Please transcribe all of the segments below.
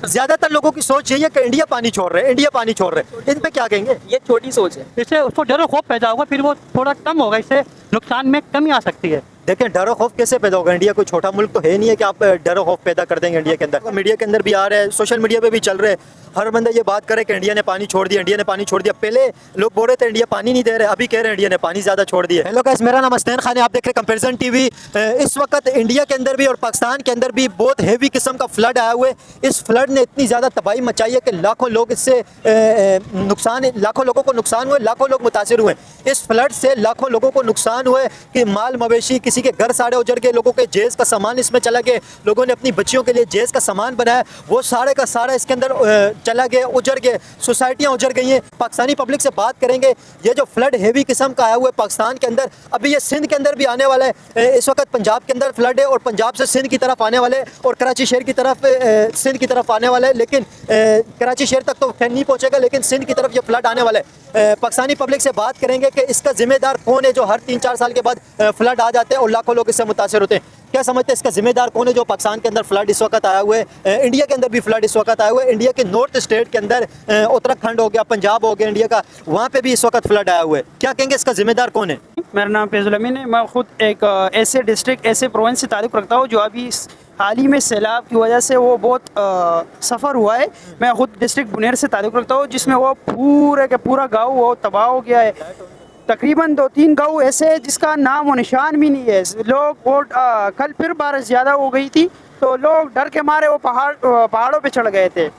ज्यादातर लोगों की सोच यही है कि इंडिया पानी छोड़ रहे हैं, इंडिया पानी छोड़ रहे हैं। इन पे क्या कहेंगे? ये छोटी सोच है। इससे उसको डर और खौफ पैदा होगा, फिर वो थोड़ा कम होगा, इससे नुकसान में कमी आ सकती है। देखिए डर खौफ कैसे पैदा होगा? इंडिया कोई छोटा मुल्क तो है नहीं है कि आप डर खौफ पैदा कर देंगे इंडिया के अंदर। मीडिया के अंदर भी आ रहे हैं, सोशल मीडिया पे भी चल रहे हैं, हर बंदा ये बात करे कि इंडिया ने पानी छोड़ दिया, इंडिया ने पानी छोड़ दिया। पहले लोग बोल रहे थे इंडिया पानी नहीं दे रहे, अभी कह रहे हैं इंडिया ने पानी ज़्यादा छोड़ दिया। हेलो गाइस, मेरा नाम हसनैन खान है, आप देख रहे हैं कंपैरिजन टीवी। इस वक्त इंडिया के अंदर भी और पाकिस्तान के अंदर भी बहुत हेवी किस्म का फ्लड आया हुआ है। इस फ्लड ने इतनी ज़्यादा तबाही मचाई है कि लाखों लोग इससे नुकसान, लाखों लोगों को नुकसान हुए, लाखों लोग मुतासिर हुए। इस फ्लड से लाखों लोगों को नुकसान हुए कि माल मवेशी, किसी के घर सारे उजड़ गए, लोगों के जेज का सामान इसमें चला गया, लोगों ने अपनी बच्चियों के लिए जेज का सामान बनाया, वो सारे का सारा इसके अंदर चला गया, उजड़ गए, सोसाइटियाँ उजड़ गई हैं। पाकिस्तानी पब्लिक से बात करेंगे, ये जो फ्लड हेवी किस्म का आया हुआ है पाकिस्तान के अंदर, अभी ये सिंध के अंदर भी आने वाला है। इस वक्त पंजाब के अंदर फ्लड है और पंजाब से सिंध की तरफ आने वाले और कराची शहर की तरफ, सिंध की तरफ आने वाला है, लेकिन कराची शहर तक तो नहीं पहुँचेगा, लेकिन सिंध की तरफ ये फ्लड आने वाला है। पाकिस्तानी पब्लिक से बात करेंगे कि इसका जिम्मेदार कौन है जो हर 3-4 साल के बाद फ्लड आ जाते हैं और लाखों लोग इससे मुतासिर होते हैं। क्या समझते हैं इसका जिम्मेदार कौन है जो पाकिस्तान के अंदर फ्लड इस वक्त आया हुआ है? इंडिया के अंदर भी फ्लड इस वक्त आया हुआ है। इंडिया के नॉर्थ स्टेट के अंदर उत्तराखंड हो गया, पंजाब हो गया इंडिया का, वहाँ पे भी इस वक्त फ्लड आया हुआ है। क्या कहेंगे इसका जिम्मेदार कौन है? मेरा नाम फैजुल अमीन है। मैं खुद एक ऐसे डिस्ट्रिक्ट, ऐसे प्रोविंस से ताल्लुक़ रखता हूँ जो अभी हाल ही में सैलाब की वजह से वो बहुत सफ़र हुआ है। मैं खुद डिस्ट्रिक्ट बुनेर से ताल्लुक़ रखता हूँ जिसमें वो पूरे के पूरा गाँव वो तबाह हो गया है। तकरीबन 2-3 गाँव ऐसे हैं जिसका नाम और निशान भी नहीं है। लोग वो कल फिर बारिश ज़्यादा हो गई थी तो लोग डर के मारे वो पहाड़ों पे चढ़ गए थे।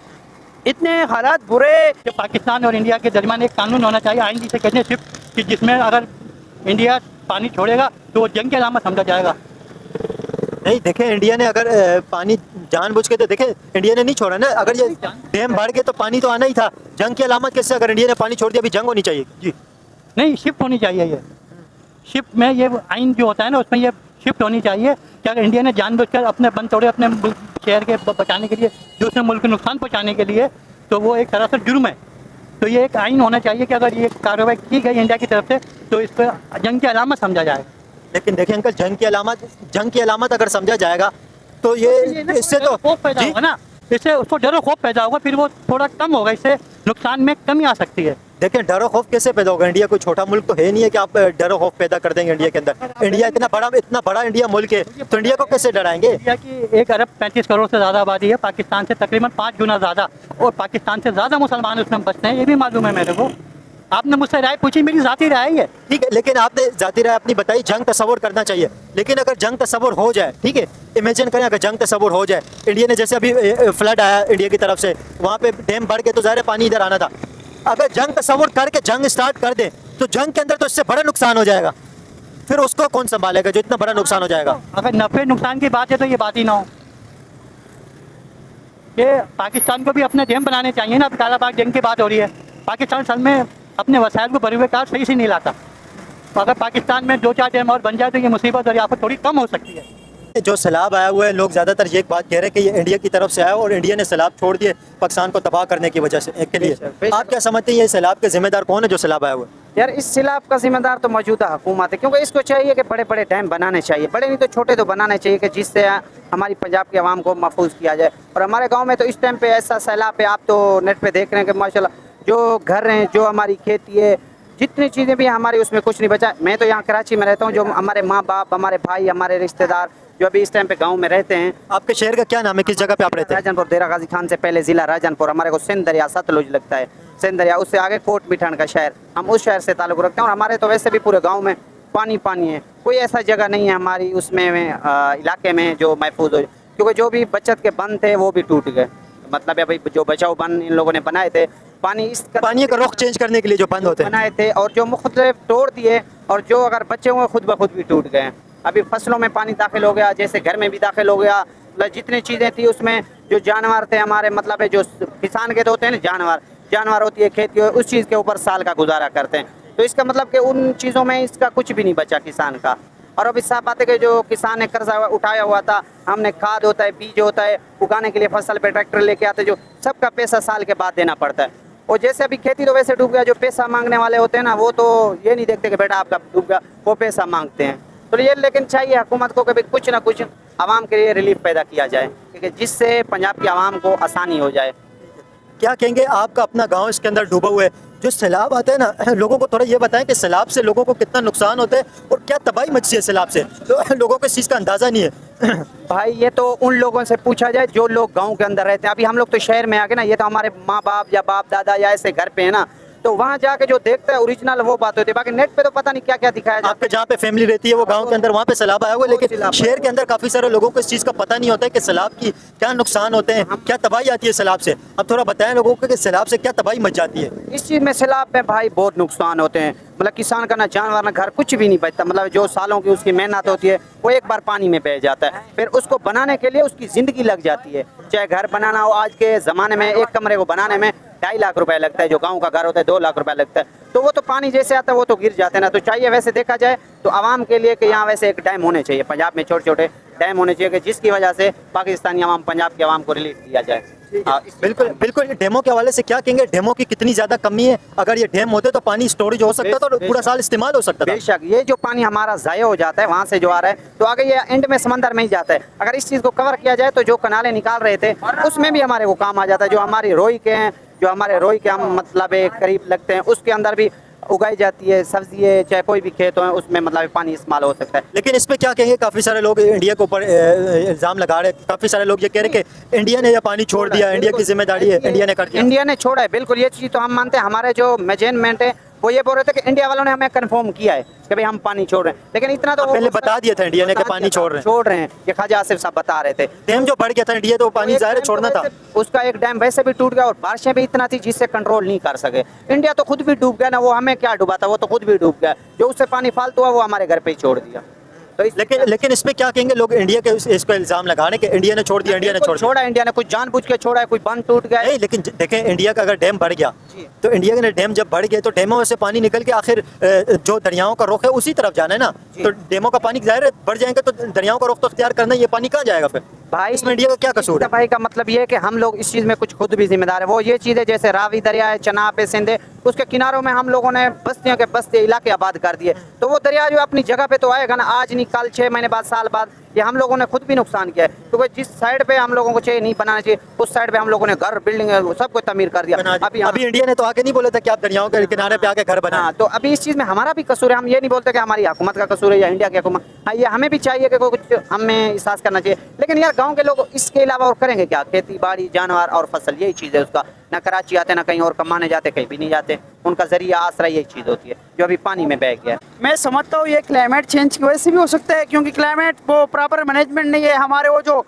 इतने हालात बुरे। कि पाकिस्तान और इंडिया के दरमियान एक कानून होना चाहिए, आइन जिसे कहते हैं शिप, कि जिसमें अगर इंडिया पानी छोड़ेगा तो वो जंग की अलामत समझा जाएगा। नहीं देखें, इंडिया ने अगर पानी जानबूझ के, तो देखें इंडिया ने नहीं छोड़ा ना। अगर ये डैम भर गए तो पानी तो आना ही था। जंग की अलामत कैसे? अगर इंडिया ने पानी छोड़ दिया, अभी जंग होनी चाहिए जी। नहीं, शिफ्ट होनी चाहिए। ये शिफ्ट में ये आइन जो होता है ना, उसमें ये शिफ्ट होनी चाहिए कि अगर इंडिया ने जानबूझकर अपने बंद तोड़े अपने शहर के बचाने के लिए, दूसरे मुल्क को नुकसान पहुँचाने के लिए, तो वो एक सरासर जुर्म है। तो ये एक आइन होना चाहिए कि अगर ये कार्रवाई की गई इंडिया की तरफ से तो इस पर जंग की अलामत समझा जाए। लेकिन देखिए अंकल, जंग की अलामत अगर समझा जाएगा तो ये इससे तो खौफ पैदा होगा ना, इससे उसको डर और खौफ पैदा होगा, फिर वो थोड़ा कम होगा, इससे नुकसान में कमी आ सकती है। देखिए डर खौफ कैसे पैदा होगा? इंडिया कोई छोटा मुल्क तो है नहीं है कि आप डर खौफ पैदा कर देंगे इंडिया के अंदर। इंडिया इतना बड़ा इंडिया मुल्क है, तो इंडिया को कैसे डराएंगे? इंडिया की 1 अरब 35 करोड़ से ज़्यादा आबादी है, पाकिस्तान से तकरीबन 5 गुना ज़्यादा, और पाकिस्तान से ज़्यादा मुसलमान उसमें बसते हैं, ये भी मालूम है मेरे को। आपने मुझसे राय पूछी, मेरी ज़ाती राय है। ठीक है, लेकिन आपने जाती राय अपनी बताई, जंग तस्वुर करना चाहिए। लेकिन अगर जंग तस्वुर हो जाए, ठीक है, इमेजिन करें अगर जंग तस्वुर हो जाए, इंडिया ने जैसे अभी फ्लड आया इंडिया की तरफ से, वहाँ पे डैम भर के तो ज़ाहिर पानी इधर आना था। अगर जंग तस्वुर करके जंग स्टार्ट कर दे तो जंग के अंदर तो इससे बड़ा नुकसान हो जाएगा, फिर उसको कौन संभालेगा जो इतना बड़ा नुकसान हो जाएगा? अगर नफे नुकसान की बात है तो ये बात ही ना हो। ये पाकिस्तान को भी अपने डैम बनाने चाहिए ना। अब कालाबाग जंग की बात हो रही है, पाकिस्तान असल में अपने वसाइल को भरे हुए कार सही से नहीं लाता। तो अगर पाकिस्तान में 2-4 डैम और बन जाए तो ये मुसीबत और आफत थोड़ी कम हो सकती है। जो सैलाब आया हुआ है, लोग ज़्यादातर ये एक बात कह रहे हैं कि ये इंडिया की तरफ से आया और इंडिया ने सैलाब छोड़ दिए पाकिस्तान को तबाह करने की वजह से के लिए। आप क्या समझते हैं ये सैलाब के जिम्मेदार कौन है जो सैलाब आया हुआ है? यार इस सैलाब का जिम्मेदार तो मौजूदा हुकूमत है, क्योंकि इसको चाहिए कि बड़े बड़े डैम बनाने चाहिए, बड़े नहीं तो छोटे तो बनाने चाहिए कि जिससे हमारी पंजाब के आवाम को महफूज किया जाए। और हमारे गाँव में तो इस टाइम पे ऐसा सैलाब है, आप तो नेट पे देख रहे हैं कि माशाल्लाह जो घर हैं, जो हमारी खेती है, जितनी चीज़ें भी हमारी उसमें कुछ नहीं बचा। मैं तो यहाँ कराची में रहता हूँ, जो हमारे माँ बाप, हमारे भाई, हमारे रिश्तेदार जो अभी इस टाइम पे गांव में रहते हैं। आपके शहर का क्या नाम है, किस जगह पे आप रहते हैं? राजनपुर, देरा गाजी खान से पहले ज़िला राजनपुर। हमारे को सिंध दरिया सतलुज लगता है, सिंध दरिया, उससे आगे कोट मिठान का शहर, हम उस शहर से ताल्लुक़ रखते हैं। और हमारे तो वैसे भी पूरे गाँव में पानी पानी है, कोई ऐसा जगह नहीं है हमारी उसमें इलाके में जो महफूज हो, क्योंकि जो भी बचत के बंद थे वो भी टूट गए। मतलब अभी जो बचाव बंद इन लोगों ने बनाए थे, पानी का रुख चेंज करने के लिए जो बंद होते हैं बनाए थे, और जो मुख्तलिफ तोड़ दिए, और जो अगर बचे हुए खुद ब खुद भी टूट गए। अभी फसलों में पानी दाखिल हो गया, जैसे घर में भी दाखिल हो गया। मतलब जितनी चीज़ें थी उसमें, जो जानवर थे हमारे, मतलब है जो किसान के तो होते हैं ना, जानवर होती है, खेती हो, उस चीज़ के ऊपर साल का गुजारा करते हैं। तो इसका मतलब कि उन चीज़ों में इसका कुछ भी नहीं बचा किसान का। और अभी साफ बात है कि जो किसान ने कर्जा उठाया हुआ था, हमने खाद होता है, बीज होता है, उगाने के लिए फसल पे ट्रैक्टर लेके आते, जो सबका पैसा साल के बाद देना पड़ता है। और जैसे अभी खेती तो वैसे डूब गया, जो पैसा मांगने वाले होते हैं ना, वो तो ये नहीं देखते कि बेटा आपका डूब गया, वो पैसा मांगते हैं। तो ये लेकिन चाहिए हुकूमत को कभी कुछ ना कुछ आवाम के लिए रिलीफ पैदा किया जाए, क्योंकि जिससे पंजाब की आवाम को आसानी हो जाए। क्या कहेंगे, आपका अपना गांव इसके अंदर डूबा हुआ है, जो सैलाब आते हैं ना, लोगों को थोड़ा ये बताएं कि सैलाब से लोगों को कितना नुकसान होता है और क्या तबाही मचती है सैलाब से, तो लोगों को इस चीज़ का अंदाज़ा नहीं है। भाई ये तो उन लोगों से पूछा जाए जो लोग गांव के अंदर रहते हैं। अभी हम लोग तो शहर में आ गए ना, ये तो हमारे माँ बाप या बाप दादा या ऐसे घर पे है ना, तो वहाँ जाके जो देखता है ओरिजिनल वो बात होती है, बाकी नेट पे तो पता नहीं क्या क्या दिखाया जाता है। आपके जहाँ पे फैमिली रहती है वो गांव के अंदर, वहाँ पे सैलाब आया हुआ है, लेकिन शहर के अंदर काफ़ी सारे लोगों को इस चीज़ का पता नहीं होता है कि सैलाब की क्या नुकसान होते हैं, क्या तबाही आती है सैलाब से। अब थोड़ा बताएं लोगों को कि सैलाब से क्या तबाही मच जाती है। इस चीज़ में सैलाब में भाई बहुत नुकसान होते हैं, मतलब किसान का ना जानवर ना घर कुछ भी नहीं बचता, मतलब जो सालों की उसकी मेहनत होती है वो एक बार पानी में बह जाता है, फिर उसको बनाने के लिए उसकी ज़िंदगी लग जाती है। चाहे घर बनाना हो, आज के ज़माने में एक कमरे को बनाने में 2.5 लाख रुपए लगता है, जो गांव का घर होता है 2 लाख रुपए लगता है, तो वो तो पानी जैसे आता है वो तो गिर जाते हैं ना। तो चाहिए वैसे देखा जाए तो आवाम के लिए कि यहाँ वैसे एक डैम होने चाहिए, पंजाब में छोटे छोटे डैम होने चाहिए, कि जिसकी वजह से पाकिस्तानी आवाम पंजाब के आवाम को रिलीफ दिया जाए। बिल्कुल बिल्कुल। डैमों के हवाले से क्या कहेंगे, डैमों की कितनी ज़्यादा कमी है, अगर ये डैम होते तो पानी स्टोरेज हो सकता था और पूरा साल इस्तेमाल हो सकता था। बेशक ये जो पानी हमारा ज़ाया हो जाता है वहाँ से जो आ रहा है, तो आगे ये एंड में समंदर में ही जाता है। अगर इस चीज़ को कवर किया जाए तो जो कनाले निकाल रहे थे उसमें भी हमारे को काम आ जाता है। जो हमारी रोई के हैं, जो हमारे रोई के हम मतलब करीब लगते हैं, उसके अंदर भी उगाई जाती है सब्जी है, चाहे कोई भी खेत हो, उसमें मतलब पानी इस्तेमाल हो सकता है। लेकिन इस पे क्या कहेंगे, काफ़ी सारे लोग इंडिया के ऊपर इल्ज़ाम लगा रहे हैं, काफ़ी सारे लोग ये कह रहे हैं कि इंडिया ने ये पानी छोड़ दिया, इंडिया की जिम्मेदारी है, इंडिया ने कर दिया। इंडिया ने छोड़ा है, बिल्कुल ये चीज़ तो हम मानते हैं। हमारे जो मेजरमेंट है वो ये बोल रहे थे कि इंडिया वालों ने हमें कंफर्म किया है कि भाई हम पानी छोड़ रहे हैं, लेकिन इतना तो पहले बता दिया था इंडिया ने कि पानी छोड़ रहे हैं। ये ख्वाजा आसिफ साहब बता रहे थे। डैम जो बढ़ गया था इंडिया, तो पानी ज़ाहिर है छोड़ना था। उसका एक डैम वैसे भी टूट गया और बारिशें भी इतना थी जिससे कंट्रोल नहीं कर सके। इंडिया तो खुद भी डूब गया ना, वो हमें क्या डूबा था, वो तो खुद भी डूब गया। जो उससे पानी फालतू हुआ वो हमारे घर पे ही छोड़ दिया। तो लेकिन इस पे क्या कहेंगे लोग, इंडिया के इस पे इल्ज़ाम लगाने कि इंडिया ने छोड़ दिया, इंडिया ने छोड़ा। इंडिया ने कुछ जानबूझ के छोड़ा है, कोई बंद टूट गया है। नहीं, लेकिन देखें इंडिया का अगर डैम बढ़ गया तो इंडिया के डैम जब बढ़ गए तो डैमों से पानी निकल के आखिर जो दरियाओं का रुख है उसी तरफ जाना है ना, तो डैमों का पानी ज़ाहिर है बढ़ जाएंगे तो दरियाओं का रुख तो इख्तियार करना, ये पानी कहाँ जाएगा फिर भाई? इसमें इंडिया का क्या कसूर है? भाई का मतलब ये है कि हम लोग इस चीज़ में कुछ खुद भी जिम्मेदार है। वो ये चीज़ें जैसे रावी दरिया है, चनाब है, सिंध है, उसके किनारों में हम लोगों ने बस्तियों के बस्ते इलाके आबाद कर दिए, तो वो दरिया जो अपनी जगह पे तो आएगा ना, आज नहीं कल, 6 महीने बाद, साल बाद। ये हम लोगों ने खुद भी नुकसान किया है, क्योंकि जिस साइड पे हम लोगों को चाहिए नहीं बनाना चाहिए, उस साइड पे हम लोगों ने घर बिल्डिंग सबको तमीर कर दिया। अभी इंडिया ने तो आके नहीं बोला था कि आप दरियाओं के किनारे पे आके घर बनाएं। तो अभी इस चीज़ में हमारा भी कसूर है। हम ये नहीं बोलते कि हमारी हुकूमत का कसूर है या इंडिया की हुकूमत। हाँ, ये हमें भी चाहिए कि कुछ हमें एहसास करना चाहिए, लेकिन यार गाँव के लोग इसके अलावा और करेंगे क्या? खेती बाड़ी, जानवर और फसल, यही चीज़ है उसका। ना कराची आते, ना कहीं और कमाने जाते, कहीं भी नहीं जाते। उनका जरिया आसरा यही चीज़ होती है जो अभी पानी में बह गया। मैं समझता हूँ ये क्लाइमेट चेंज की वजह से भी हो सकता है, क्योंकि क्लाइमेट वो प्रॉपर मैनेजमेंट नहीं है। हमारे वो जो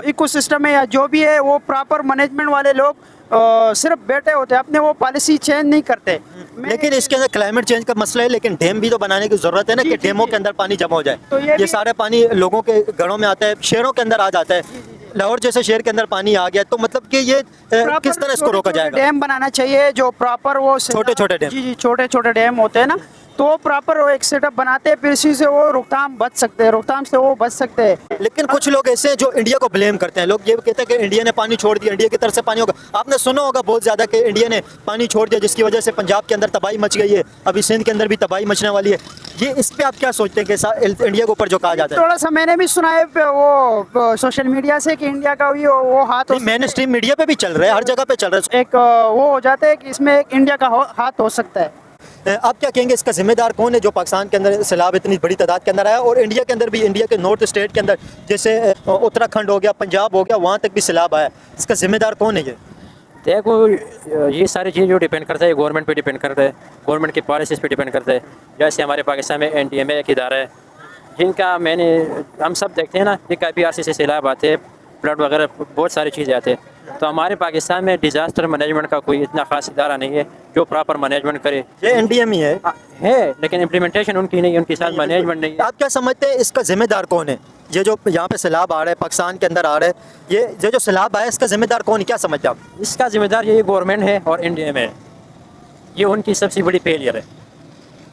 इकोसिस्टम है या जो भी है वो प्रॉपर मैनेजमेंट वाले लोग सिर्फ बैठे होते हैं, अपने वो पॉलिसी चेंज नहीं करते। लेकिन इसके अंदर क्लाइमेट चेंज का मसला है, लेकिन डैम भी तो बनाने की जरूरत है ना, कि डैमों के अंदर पानी जमा हो जाए। तो ये सारे पानी लोगों के घरों में आता है, शहरों के अंदर आ जाता है। लाहौर जैसे शहर के अंदर पानी आ गया, तो मतलब कि ये किस तरह इसको रोका जाएगा? डैम बनाना चाहिए जो प्रॉपर वो छोटे डैम। जी, छोटे छोटे डैम होते हैं ना, तो प्रॉपर वो एक सेटअप बनाते हैं, फिर इसी से वो रोकथाम बच सकते हैं, रोकथाम से वो बच सकते हैं। लेकिन कुछ लोग ऐसे हैं जो इंडिया को ब्लेम करते हैं। लोग ये कहते हैं कि इंडिया ने पानी छोड़ दिया, इंडिया की तरफ से पानी होगा। आपने सुना होगा बहुत ज़्यादा कि इंडिया ने पानी छोड़ दिया, जिसकी वजह से पंजाब के अंदर तबाही मच गई है, अभी सिंध के अंदर भी तबाही मचने वाली है। ये इस पे आप क्या सोचते हैं कि इंडिया के ऊपर जो कहा जाता है? थोड़ा सा मैंने भी सुना है वो सोशल मीडिया से कि इंडिया का भी वो हाथ मेन स्ट्रीम मीडिया पे भी चल रहा है, हर जगह पे चल रहा है। एक वो हो जाता है कि इसमें एक इंडिया का हाथ हो सकता है। आप क्या कहेंगे, इसका जिम्मेदार कौन है जो पाकिस्तान के अंदर सैलाब इतनी बड़ी तादाद के अंदर आया, और इंडिया के अंदर भी, इंडिया के नॉर्थ स्टेट के अंदर जैसे उत्तराखंड हो गया, पंजाब हो गया, वहाँ तक भी सैलाब आया, इसका जिम्मेदार कौन है? ये देखो, ये सारी चीज़ जो डिपेंड करता है गवर्नमेंट पे डिपेंड करता है, गवर्नमेंट की पॉलिसीज़ पे डिपेंड करता है। जैसे हमारे पाकिस्तान में NDMA एक इदारा है जिनका हम सब देखते हैं ना कि KPRC से सैलाब आते हैं, फ्लड वगैरह बहुत सारी चीज़ें आते हैं। तो हमारे पाकिस्तान में डिज़ास्टर मैनेजमेंट का कोई इतना ख़ास इदारा नहीं है जो प्रॉपर मैनेजमेंट करे। ये NDMA है, लेकिन इम्प्लीमेंटेशन उनकी नहीं है, उनके साथ मैनेजमेंट नहीं है। आप क्या समझते हैं इसका जिम्मेदार कौन है? ये जो यहाँ पे सैलाब आ रहा है, पाकिस्तान के अंदर आ रहा है, ये जो सैलाब आया, इसका जिम्मेदार कौन है? क्या समझते हैं आप? इसका जिम्मेदार यही गवर्नमेंट है और NDMA है, ये उनकी सबसे बड़ी फेलियर है।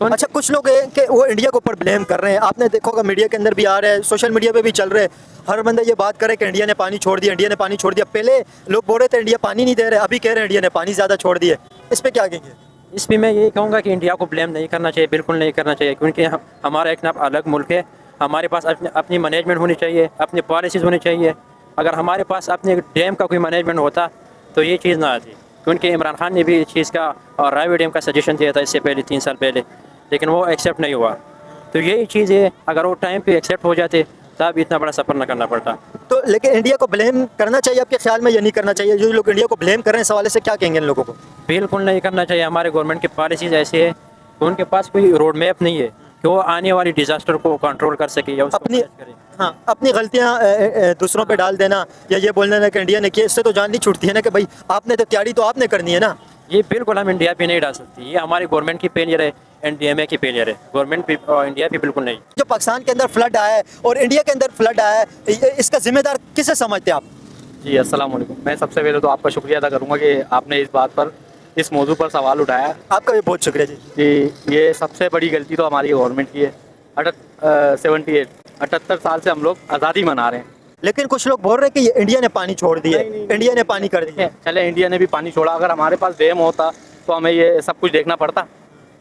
अच्छा, कुछ लोग हैं कि वो इंडिया के ऊपर ब्लेम कर रहे हैं। आपने देखा होगा मीडिया के अंदर भी आ रहा है, सोशल मीडिया पे भी चल रहे हैं, हर बंदा ये बात करे कि इंडिया ने पानी छोड़ दिया, इंडिया ने पानी छोड़ दिया। पहले लोग बोल रहे थे इंडिया पानी नहीं दे रहे, अभी कह रहे हैं इंडिया ने पानी ज़्यादा छोड़ दिया। इस पर क्या कहेंगे? इस पर मैं यही कहूँगा कि इंडिया को ब्लेम नहीं करना चाहिए, बिल्कुल नहीं करना चाहिए, क्योंकि हमारा एक अलग मुल्क है, हमारे पास अपनी मैनेजमेंट होनी चाहिए, अपनी पॉलिसीज़ होनी चाहिए। अगर हमारे पास अपने डैम का कोई मैनेजमेंट होता तो ये चीज़ ना आती, क्योंकि इमरान खान ने भी इस चीज़ का और रावी डैम का सजेशन दिया था इससे पहले 3 साल पहले, लेकिन वो एक्सेप्ट नहीं हुआ। तो यही चीज़ है, अगर वो टाइम पे एक्सेप्ट हो जाते तब इतना बड़ा सफ़र ना करना पड़ता। तो लेकिन इंडिया को ब्लेम करना चाहिए आपके ख्याल में, या नहीं करना चाहिए? जो लोग इंडिया को ब्लेम कर रहे हैं इस हवाले से, क्या कहेंगे इन लोगों को? बिल्कुल नहीं करना चाहिए। हमारे गवर्नमेंट की पॉलिसीज़ ऐसी है कि उनके पास कोई रोड मैप नहीं है कि वो आने वाली डिज़ास्टर को कंट्रोल कर सके या उसको अपनी मैनेज करे। हाँ, अपनी गलतियाँ दूसरों पे डाल देना या ये बोल देना कि इंडिया ने किया, इससे तो जान नहीं छूटती है ना कि भाई आपने तो तैयारी तो आपने करनी है ना। ये बिल्कुल हम इंडिया पे नहीं डाल सकती, ये हमारी गवर्नमेंट की फेलियर है, NDMA की फेलियर है, गवर्नमेंट पे और इंडिया पे बिल्कुल नहीं। जो पाकिस्तान के अंदर फ्लड आया है और इंडिया के अंदर फ्लड आया है, इसका जिम्मेदार किसे समझते हैं आप? जी अस्सलाम वालेकुम। मैं सबसे पहले तो आपका शुक्रिया अदा करूंगा कि आपने इस बात पर, इस मौजू पर सवाल उठाया आपका भी बहुत शुक्रिया जी। कि ये सबसे बड़ी गलती तो हमारी गवर्नमेंट की है। 78 साल से हम लोग आज़ादी मना रहे हैं। लेकिन कुछ लोग बोल रहे हैं कि ये इंडिया ने पानी छोड़ दिया, इंडिया ने पानी कर दिया। चले इंडिया ने भी पानी छोड़ा, अगर हमारे पास डैम होता तो हमें ये सब कुछ देखना पड़ता?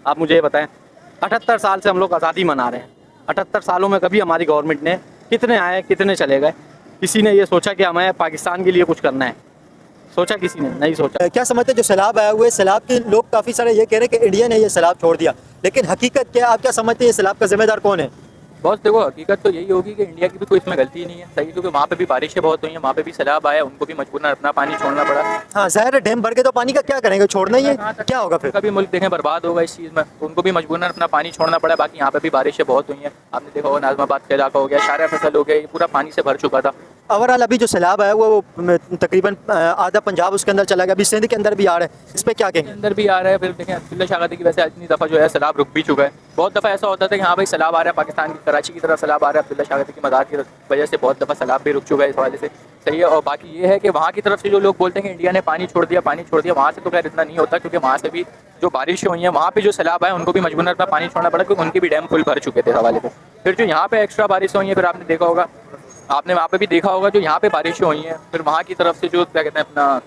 आप मुझे ये बताएं, 78 साल से हम लोग आज़ादी मना रहे हैं। 78 सालों में कभी हमारी गवर्नमेंट ने, कितने आए कितने चले गए, किसी ने ये सोचा कि हमें पाकिस्तान के लिए कुछ करना है? सोचा किसी ने? नहीं सोचा। क्या समझते हैं जो सैलाब आया हुआ है, सैलाब के लोग काफ़ी सारे ये कह रहे हैं कि इंडिया ने ये सैलाब छोड़ दिया, लेकिन हकीकत क्या, आप क्या समझते हैं ये सैलाब का जिम्मेदार कौन है? बॉस देखो, हकीकत तो यही होगी कि इंडिया की भी कोई इसमें गलती नहीं है, सही, क्योंकि वहाँ पे भी बारिशें बहुत हुई हैं, वहाँ पे भी सैलाब आया, उनको भी मजबूरन अपना पानी छोड़ना पड़ा। हाँ, ज़ाहिर है डैम भर के तो पानी का क्या करेंगे, छोड़ना ही है, क्या होगा फिर? उनका भी मुल्क देखें बर्बाद होगा इस चीज़ में, उनको भी मजबूरन अपना पानी छोड़ना पड़ा। बाकी यहाँ पे भी बारिशें बहुत हुई हैं, आपने देखा होगा नाज़माबाद का इलाका हो गया, शारा फसल हो गया, ये पूरा पानी से भर चुका था। ओवरऑल अभी जो सैलाब आया हुआ है वो तकरीबन आधा पंजाब उसके अंदर चला गया, अभी सिंध के अंदर भी आ रहा है, इस पर क्या कहेंगे? अंदर भी आ रहा है। फिर देखें अब्दुल्ला शागती की वजह से इतनी दफ़ा जो है सैलाब रुक भी चुका है। बहुत दफ़ा ऐसा होता था कि हाँ भाई सैलाब आ रहा है, पाकिस्तान की कराची की तरफ सैलाब आ रहा है, अब्दुल्ला शागती की मदाद की वजह से बहुत दफ़ा सैलाब भी रुक चुका है, इस हवाले से सही है। और बाकी ये है कि वहाँ की तरफ से जो लोग बोलते हैं कि इंडिया ने पानी छोड़ दिया, पानी छोड़ दिया, वहाँ से तो खैर इतना नहीं होता, क्योंकि वहाँ से भी जो बारिश हुई है, वहाँ पे जो सैलाब आए उनको भी मजबूरन अपना पानी छोड़ना पड़ा, क्योंकि उनके भी डैम फुल भर चुके थे हवाले से। फिर जो यहाँ पे एक्स्ट्रा बारिश हुई है, फिर आपने देखा होगा, आपने वहाँ पे भी देखा होगा जो यहाँ पे बारिशें हुई हैं, फिर वहाँ की तरफ से जो क्या कहते हैं अपना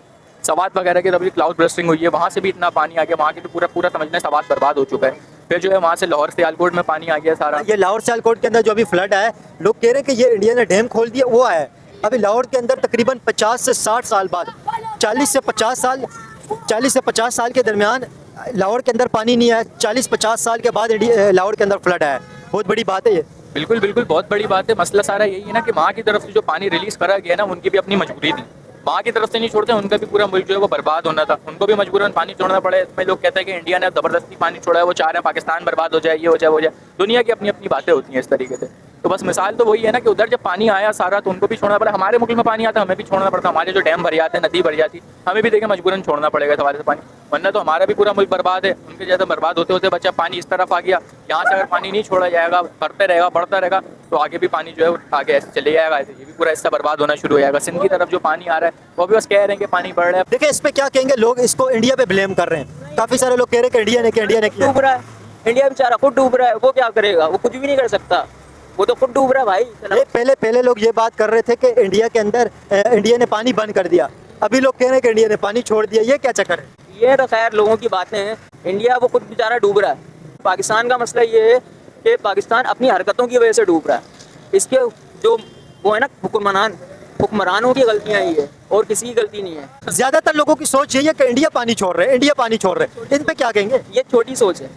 सवात वगैरह की तरफ भी क्लाउड बर्स्टिंग हुई है, वहाँ से भी इतना पानी आ गया, वहाँ की तो पूरा समझना सवात बर्बाद हो चुका है। फिर जो है वहाँ से लाहौर सियालकोट में पानी आ गया सारा। ये लाहौर सियालकोट के अंदर जो अभी फ्लड आया है, लोग कह रहे हैं कि ये इंडिया ने डैम खोल दिया, वो आया है। अभी लाहौर के अंदर तकरीबन 50 से 60 साल बाद, 40 से 50 साल के दरमियान लाहौर के अंदर पानी नहीं आया, 40-50 साल के बाद लाहौर के अंदर फ्लड आया है। बहुत बड़ी बात है ये। बिल्कुल बिल्कुल बहुत बड़ी बात है। मसला सारा यही है ना कि वहाँ की तरफ से जो पानी रिलीज़ करा गया ना, उनकी भी अपनी मजबूरी थी, वहाँ की तरफ से नहीं छोड़ते, उनका भी पूरा मुल्क जो है वो बर्बाद होना था, उनको भी मजबूरन पानी छोड़ना पड़े। इसमें लोग कहते हैं कि इंडिया ने ज़बरदस्ती पानी छोड़ा है, वो चाह रहे हैं पाकिस्तान बर्बाद हो जाए, ये हो जाए वो जाए। दुनिया की अपनी अपनी बातें होती हैं इस तरीके से। तो बस मिसाल तो वही है ना कि उधर जब पानी आया सारा तो उनको भी छोड़ना पड़ा, हमारे मुल्क में पानी आता हमें भी छोड़ना पड़ता, हमारे जो डैम भर जाते हैं, नदी भर जाती, हमें भी देखें मजबूरन छोड़ना पड़ेगा हमारे से पानी, वरना तो हमारा भी पूरा मुल्क बर्बाद है। उनके जैसे बर्बाद होते होते बच्चा पानी इस तरफ आ गया, यहाँ से अगर पानी नहीं छोड़ा जाएगा, भरते रहेगा बढ़ता रहेगा, तो आगे भी पानी जो है आगे ऐसे चले जाएगा, ऐसे ये भी पूरा हिस्सा बर्बाद होना शुरू हो जाएगा। सिंध की तरफ जो पानी आ रहा है वो भी बस कह रहे हैं कि पानी बढ़ रहा है। देखिए इस पे क्या कहेंगे लोग, इसको इंडिया पे ब्लेम कर रहे हैं, काफ़ी सारे लोग कह रहे हैं कि इंडिया ने किया। डूब रहा है इंडिया, बेचारा खुद डूब रहा है, वो क्या करेगा, वो कुछ भी नहीं कर सकता, वो तो खुद डूब रहा है भाई। ये पहले लोग ये बात कर रहे थे कि इंडिया के अंदर इंडिया ने पानी बंद कर दिया, अभी लोग कह रहे हैं कि इंडिया ने पानी छोड़ दिया, ये क्या चक्कर है? ये तो खैर लोगों की बातें हैं, इंडिया वो खुद बेचारा डूब रहा है। पाकिस्तान का मसला ये है कि पाकिस्तान अपनी हरकतों की वजह से डूब रहा है, इसके जो वो है ना हुक्मरानों की गलतियाँ ही है और किसी की गलती नहीं है। ज्यादातर लोगों की सोच यही है कि इंडिया पानी छोड़ रहे हैं, इंडिया पानी छोड़ रहे हैं, इन पे क्या कहेंगे? ये छोटी सोच है,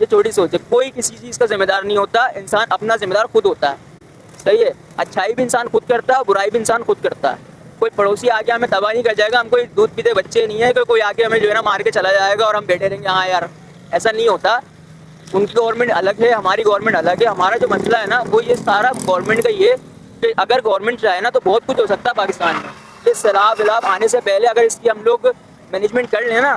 ये छोटी सोच है। कोई किसी चीज़ का जिम्मेदार नहीं होता, इंसान अपना जिम्मेदार खुद होता है, सही है। अच्छाई भी इंसान खुद करता है, बुराई भी इंसान खुद करता है। कोई पड़ोसी आके हमें तबाह नहीं कर जाएगा, हम कोई दूध पीते बच्चे नहीं है कि कोई आके हमें जो है ना मार के चला जाएगा और हम बैठे रहेंगे हाँ यार, ऐसा नहीं होता। उनकी गवर्नमेंट अलग है, हमारी गवर्नमेंट अलग है। हमारा जो मसला है ना वो ये सारा गवर्नमेंट का ये कि अगर गवर्नमेंट चाहे ना तो बहुत कुछ हो सकता है पाकिस्तान में। ये सैलाब विलाब आने से पहले अगर इसकी हम लोग मैनेजमेंट कर लें ना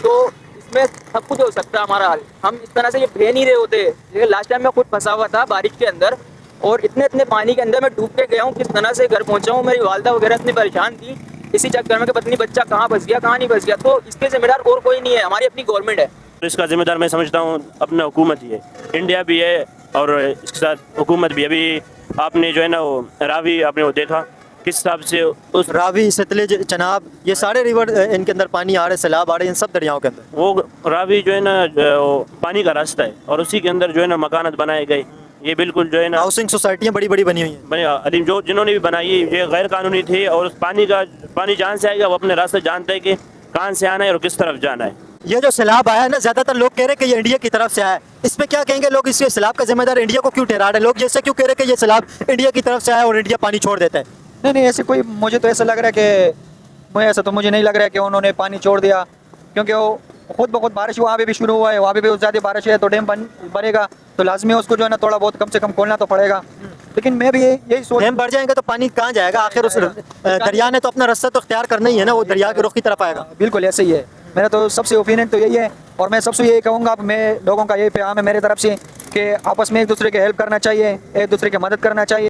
तो इसमें सब कुछ हो सकता है हमारा हल। हम इस तरह से ये भे नहीं रहे होते। लेकिन लास्ट टाइम मैं खुद फंसा हुआ था बारिश के अंदर और इतने पानी के अंदर मैं डूब के गया हूँ, किस तरह से घर पहुँचा हूँ। मेरी वालदा वगैरह इतनी परेशान थी इसी चक्कर में कि पत्नी बच्चा कहाँ फंस गया कहाँ नहीं फंस गया। तो इसके जिम्मेदार और कोई नहीं है, हमारी अपनी गवर्नमेंट है। इसका जिम्मेदार मैं समझता हूँ अपना हुकूमत ही है, इंडिया भी है और इसके साथ हुकूमत भी। अभी आपने जो है ना वो रावी आपने वो देखा किस हिसाब से उस रावी, सतलुज, चनाब, ये सारे रिवर इनके अंदर पानी आ रहे, सैलाब आ रहे हैं इन सब दरियाओं के अंदर। वो रावी जो है ना वो पानी का रास्ता है और उसी के अंदर जो है ना मकानात बनाए गए ये बिल्कुल जो है ना हाउसिंग सोसाइटियाँ बड़ी बड़ी बनी हुई हैं। अलीम जो जिन्होंने भी बनाई ये गैर कानूनी थी, और उस पानी जहाँ से आएगा वो अपने रास्ते जानते हैं कि कहाँ से आना है और किस तरफ जाना है। ये जो सैलाब आया है ना, ज्यादातर लोग कह रहे हैं कि ये इंडिया की तरफ से आया है, इस पे क्या कहेंगे लोग? इसके सैलाब का जिम्मेदार इंडिया को क्यों ठहरा रहे हैं लोग? जैसे क्यों कह रहे हैं कि ये सैलाब इंडिया की तरफ से आया और इंडिया पानी छोड़ देता है? नहीं ऐसे कोई, मुझे तो ऐसा लग रहा है कि ऐसा तो मुझे नहीं लग रहा है कि उन्होंने पानी छोड़ दिया, क्योंकि वो खुद ब खुद बारिश वहाँ पे भी शुरू हुआ है, वहाँ पे भी ज़्यादा बारिश है तो डैम भरेगा, तो लाजमी है उसको जो है ना थोड़ा बहुत कम से कम खोलना तो पड़ेगा। लेकिन मैं भी यही सोच, डैम भर जाएंगे तो पानी कहाँ जाएगा आखिर? उस दरिया ने तो अपना रास्ता तो इख्तियार करना ही है ना, वो दरिया के रुख की तरफ आएगा। बिल्कुल ऐसे ही है, मेरा तो सबसे ओपिनियन तो यही है, और मैं सबसे यही कहूँगा, मैं लोगों का यही प्याम है मेरे तरफ से कि आपस में एक दूसरे की हेल्प करना चाहिए, एक दूसरे की मदद करना चाहिए।